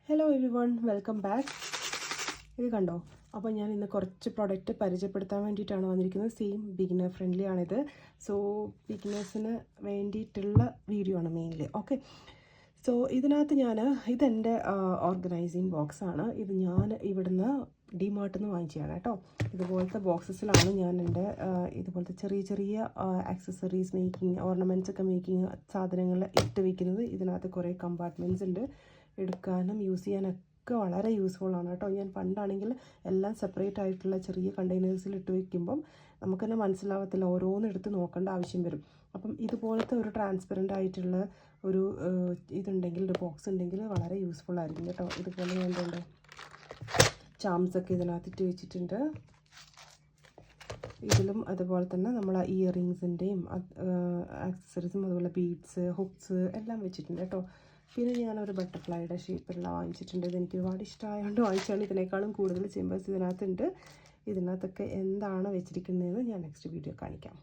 Hello everyone, welcome back. ഇത് കണ്ടോ? അപ്പോൾ ഞാൻ ഇന്ന് കുറച്ച് പ്രൊഡക്റ്റ് പരിചയപ്പെടുത്താൻ വേണ്ടിയിട്ടാണ് വന്നിരിക്കുന്നത്. സെയിം ബിഗിനർ ഫ്രണ്ട്ലി ആണിത്. സോ ബിഗിനേഴ്സിന് വേണ്ടിയിട്ടുള്ള വീഡിയോ ആണ് മെയിൻലി. ഓക്കെ, സോ ഇതിനകത്ത് ഇതെൻ്റെ ഓർഗനൈസിങ് ബോക്സാണ്. ഇത് ഞാൻ ഇവിടുന്ന് ഡിമാർട്ടിൽ നിന്ന് വാങ്ങിച്ചതാണ് കേട്ടോ. ഇതുപോലത്തെ ബോക്സസിലാണ് ഞാൻ എൻ്റെ ഇതുപോലത്തെ ചെറിയ ചെറിയ ആക്സസറീസ് മേക്കിങ്, ഓർണമെൻറ്റ്സ് ഒക്കെ മേക്കിങ് സാധനങ്ങൾ ഇട്ട് വയ്ക്കുന്നത്. ഇതിനകത്ത് കുറേ കമ്പാർട്ട്മെൻറ്റ്സ് ഉണ്ട്. എടുക്കാനും യൂസ് ചെയ്യാനൊക്കെ വളരെ യൂസ്ഫുള്ളാണ് കേട്ടോ. ഞാൻ പണ്ടാണെങ്കിൽ എല്ലാം സെപ്പറേറ്റ് ആയിട്ടുള്ള ചെറിയ കണ്ടെയ്നേഴ്സിൽ ഇട്ട് വയ്ക്കുമ്പം നമുക്ക് തന്നെ മനസ്സിലാവത്തില്ല, ഓരോന്നും എടുത്ത് നോക്കേണ്ട ആവശ്യം വരും. അപ്പം ഇതുപോലത്തെ ഒരു ട്രാൻസ്പെറൻ്റ് ആയിട്ടുള്ള ഒരു ഇതുണ്ടെങ്കിൽ, ഒരു ബോക്സ് ഉണ്ടെങ്കിൽ വളരെ യൂസ്ഫുൾ ആയിരിക്കും കേട്ടോ. ഇതുപോലെ ഞാൻ എന്തുണ്ട് ചാംസൊക്കെ ഇതിനകത്തിട്ട് വെച്ചിട്ടുണ്ട്. ഇതിലും അതുപോലെ തന്നെ നമ്മൾ ഇയർ റിങ്സിൻ്റെയും ആക്സസറീസും അതുപോലെ ബീഡ്സ്, ഹുക്സ് എല്ലാം വെച്ചിട്ടുണ്ട് കേട്ടോ. പിന്നെ ഞാനൊരു ബട്ടർഫ്ലൈയുടെ ഷേപ്പിലുള്ള വാങ്ങിച്ചിട്ടുണ്ട്. ഇതെനിക്ക് ഒരുപാട് ഇഷ്ടമായതുകൊണ്ട് വാങ്ങിച്ചാണ്. ഇതിനേക്കാളും കൂടുതൽ ചെമ്പേഴ്സ് ഇതിനകത്തുണ്ട്. ഇതിനകത്തൊക്കെ എന്താണ് വെച്ചിരിക്കുന്നതെന്ന് ഞാൻ നെക്സ്റ്റ് വീഡിയോ കാണിക്കാം.